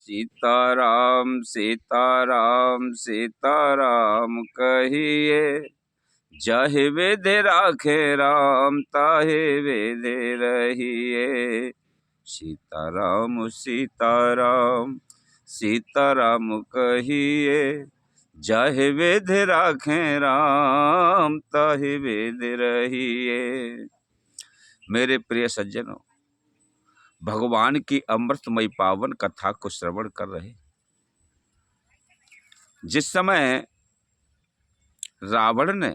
सीताराम सीताराम सीताराम कहिए, जाहि विधि राखे राम ताहि विधि रहिए। सीताराम सीताराम सीताराम कहिए, जाहि विधि राखे राम ताहि विधि रहिए। मेरे प्रिय सज्जनों, भगवान की अमृतमयी पावन कथा को श्रवण कर रहे। जिस समय रावण ने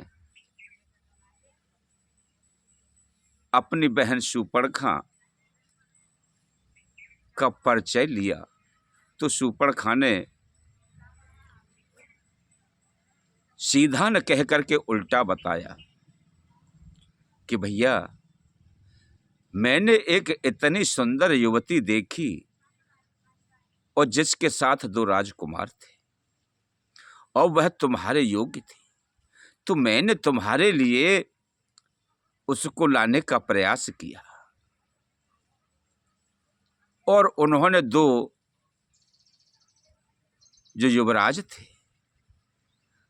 अपनी बहन शूर्पणखा का परिचय लिया, तो शूर्पणखा ने सीधा न कह करके उल्टा बताया कि भैया, मैंने एक इतनी सुंदर युवती देखी और जिसके साथ 2 राजकुमार थे और वह तुम्हारे योग्य थी, तो मैंने तुम्हारे लिए उसको लाने का प्रयास किया और उन्होंने 2 जो युवराज थे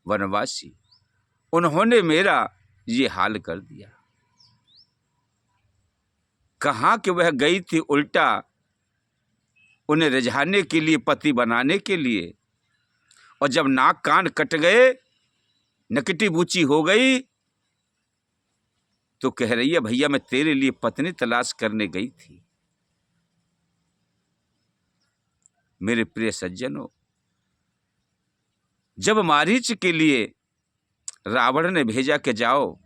वनवासी, उन्होंने मेरा ये हाल कर दिया। कहाँ कि वह गई थी उल्टा उन्हें रिझाने के लिए, पति बनाने के लिए, और जब नाक कान कट गए, नकटी बूची हो गई, तो कह रही है भैया मैं तेरे लिए पत्नी तलाश करने गई थी। मेरे प्रिय सज्जनों, जब मारीच के लिए रावण ने भेजा कि जाओ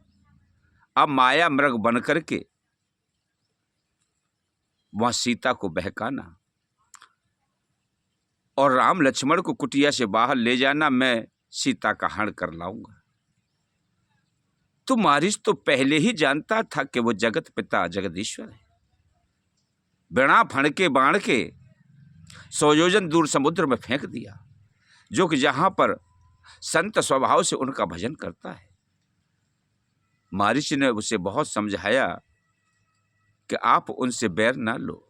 अब माया मृग बन करके वहां सीता को बहकाना और राम लक्ष्मण को कुटिया से बाहर ले जाना, मैं सीता का हरण कर लाऊंगा, तो मारीच तो पहले ही जानता था कि वो जगत पिता जगदीश्वर है। बिना फण के बाण के 100 योजन दूर समुद्र में फेंक दिया, जो कि जहां पर संत स्वभाव से उनका भजन करता है। मारीच ने उसे बहुत समझाया कि आप उनसे बैर ना लो,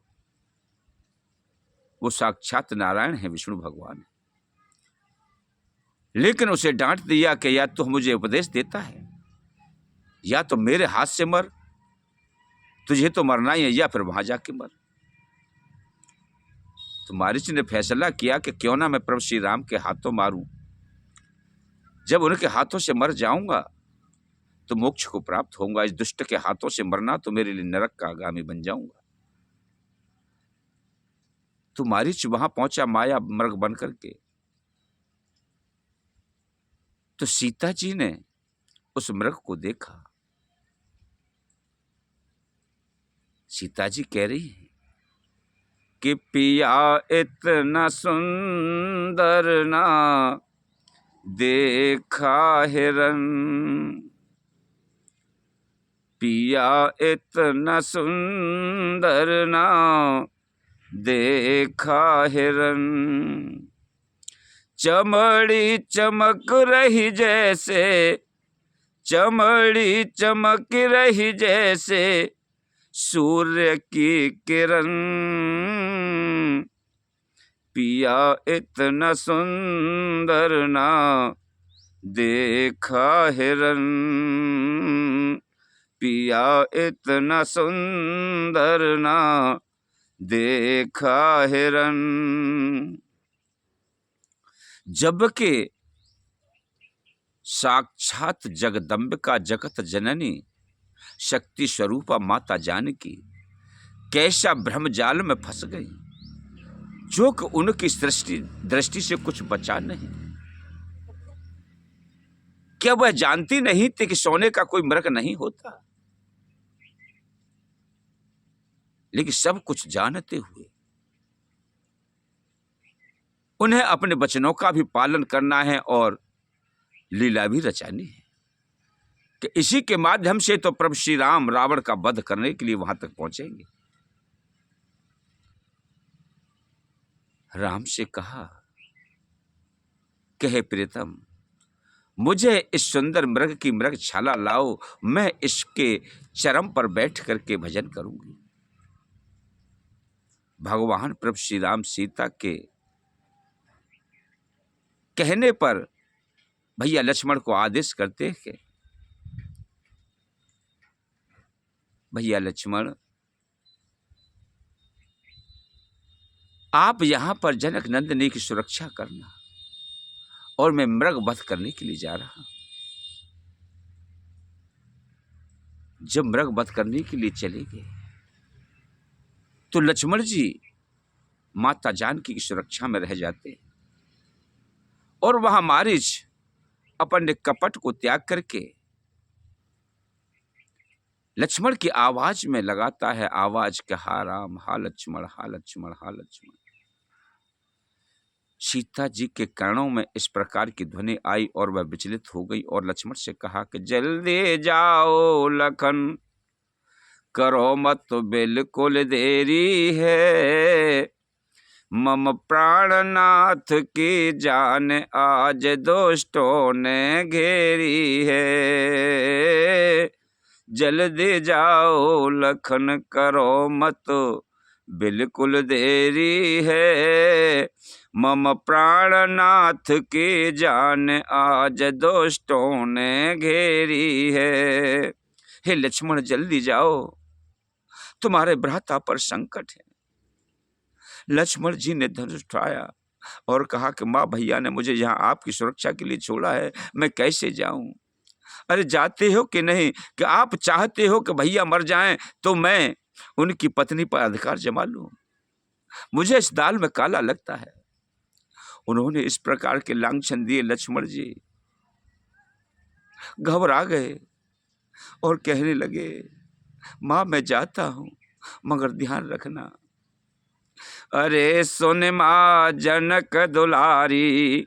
वो साक्षात नारायण है, विष्णु भगवान है। लेकिन उसे डांट दिया कि या तो मुझे उपदेश देता है, या तो मेरे हाथ से मर, तुझे तो मरना ही है, या फिर वहां जाके मर। तो मारीच ने फैसला किया कि क्यों ना मैं प्रभु श्री राम के हाथों मारूं। जब उनके हाथों से मर जाऊंगा तो मोक्ष को प्राप्त होऊंगा। इस दुष्ट के हाथों से मरना तो मेरे लिए नरक का आगामी बन जाऊंगा। तो मारीच वहां पहुंचा माया मृग बन करके। तो सीता जी ने उस मृग को देखा। सीता जी कह रही है कि पिया इतना सुंदर ना देखा हिरन, पिया इतना सुंदर ना देखा हिरन, चमड़ी चमक रही जैसे, चमड़ी चमक रही जैसे सूर्य की किरण, पिया इतना सुंदर ना देखा हिरन, पिया इतना सुंदर ना देखा हिरन। जबकि साक्षात जगदम्बिका जगत जननी शक्ति स्वरूपा माता जानकी कैसा ब्रह्मजाल में फंस गई, जो कि उनकी दृष्टि से कुछ बचा नहीं। क्या वह जानती नहीं थी कि सोने का कोई मृग नहीं होता? लेकिन सब कुछ जानते हुए उन्हें अपने वचनों का भी पालन करना है और लीला भी रचानी है कि इसी के माध्यम से तो प्रभु श्री राम रावण का वध करने के लिए वहां तक पहुंचेंगे। राम से कहा कि हे प्रियतम, मुझे इस सुंदर मृग की मृग छाला लाओ, मैं इसके चरम पर बैठ करके भजन करूंगी। भगवान प्रभु श्री राम सीता के कहने पर भैया लक्ष्मण को आदेश करते हैं कि भैया लक्ष्मण, आप यहां पर जनक नंदिनी की सुरक्षा करना और मैं मृग वध करने के लिए जा रहा हूं। जब मृग वध करने के लिए चले गए तो लक्ष्मण जी माता जानकी की सुरक्षा में रह जाते और वहां मारीच अपने कपट को त्याग करके लक्ष्मण की आवाज में लगाता है आवाज के हा राम, हा लक्ष्मण, हा लक्ष्मण, हा लक्ष्मण। सीता जी के कर्णों में इस प्रकार की ध्वनि आई और वह विचलित हो गई और लक्ष्मण से कहा कि जल्दी जाओ लखन, करो मत बिल्कुल देरी है। मम प्राणनाथ की जान आज दुष्टों ने घेरी है। जल्दी जाओ लखन, करो मत बिल्कुल देरी है। मम प्राणनाथ की जान आज दुष्टों ने घेरी है। हे लक्ष्मण, जल्दी जाओ, तुम्हारे भ्राता पर संकट है। लक्ष्मण जी ने धनुष उठाया और कहा कि माँ, भैया ने मुझे यहाँ आपकी सुरक्षा के लिए छोड़ा है, मैं कैसे जाऊं? अरे जाते हो कि नहीं, कि आप चाहते हो कि भैया मर जाएं तो मैं उनकी पत्नी पर अधिकार जमा लूं? मुझे इस दाल में काला लगता है। उन्होंने इस प्रकार के लांछन दिए। लक्ष्मण जी घबरा गए और कहने लगे, माँ मैं जाता हूं, मगर ध्यान रखना। अरे सुन माँ जनक दुलारी,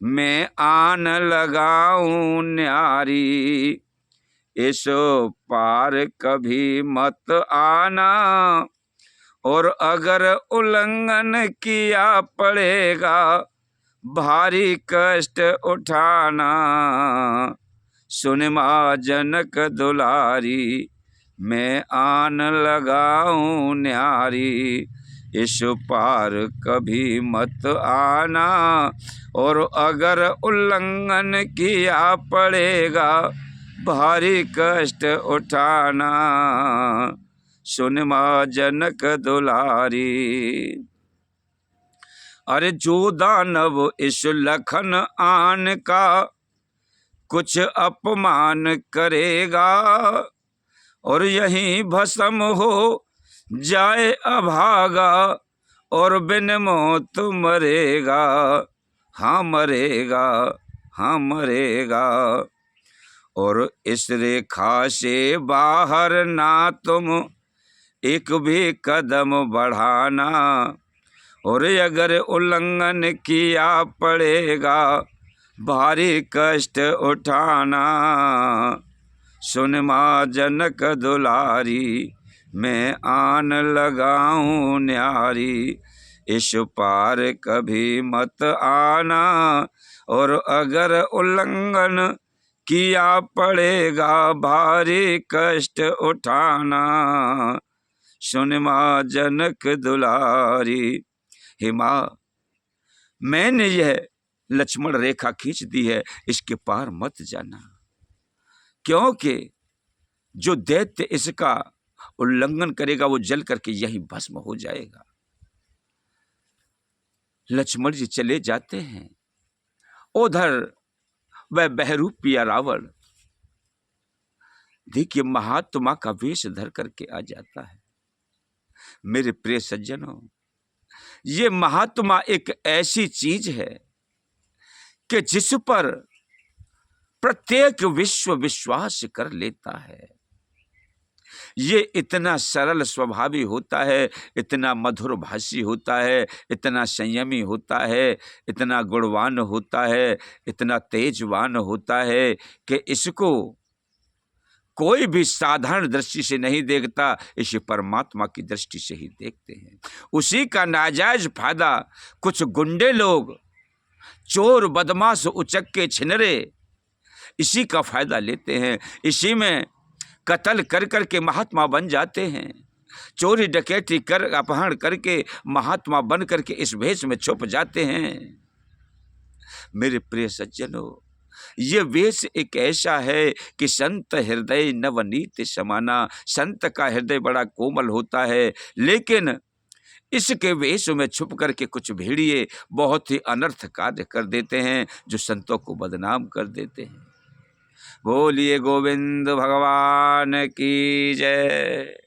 मैं आन लगाऊं न्यारी। इस पार कभी मत आना, और अगर उल्लंघन किया पड़ेगा भारी कष्ट उठाना। सुन माँ जनक दुलारी, मैं आन लगाऊं न्यारी। इस पार कभी मत आना, और अगर उल्लंघन किया पड़ेगा भारी कष्ट उठाना। सुन माँ जनक दुलारी। अरे जो दानव इस लखन आन का कुछ अपमान करेगा, और यहीं भस्म हो जाए अभागा, और बिन मौत मरेगा। हाँ मरेगा, हाँ मरेगा। और इस रेखा से बाहर ना तुम एक भी कदम बढ़ाना, और अगर उल्लंघन किया पड़ेगा भारी कष्ट उठाना। सुन माँ जनक दुलारी, मैं आन लगाऊं न्यारी। इस पार कभी मत आना, और अगर उल्लंघन किया पड़ेगा भारी कष्ट उठाना। सुन माँ जनक दुलारी। हे माँ, मैंने यह लक्ष्मण रेखा खींच दी है, इसके पार मत जाना, क्योंकि जो दैत्य इसका उल्लंघन करेगा वो जल करके यही भस्म हो जाएगा। लक्ष्मण जी चले जाते हैं। उधर वह बहरूपिया रावण, देखिए, महात्मा का वेश धर करके आ जाता है। मेरे प्रिय सज्जनों, ये महात्मा एक ऐसी चीज है कि जिस पर प्रत्येक विश्व विश्वास कर लेता है। ये इतना सरल स्वभावी होता है, इतना मधुर भाषी होता है, इतना संयमी होता है, इतना गुणवान होता है, इतना तेजवान होता है कि इसको कोई भी साधारण दृष्टि से नहीं देखता, इसे परमात्मा की दृष्टि से ही देखते हैं। उसी का नाजायज फायदा कुछ गुंडे लोग, चोर बदमाश उचक्के छिनरे, इसी का फायदा लेते हैं। इसी में कत्ल कर करके महात्मा बन जाते हैं। चोरी डकैती कर अपहरण करके महात्मा बन करके इस भेष में छुप जाते हैं। मेरे प्रिय सज्जनों, ये वेश एक ऐसा है कि संत हृदय नवनीत समाना। संत का हृदय बड़ा कोमल होता है, लेकिन इसके वेश में छुप करके कुछ भेड़िए बहुत ही अनर्थ कार्य कर देते हैं, जो संतों को बदनाम कर देते हैं। बोलिए गोविंद भगवान की जय।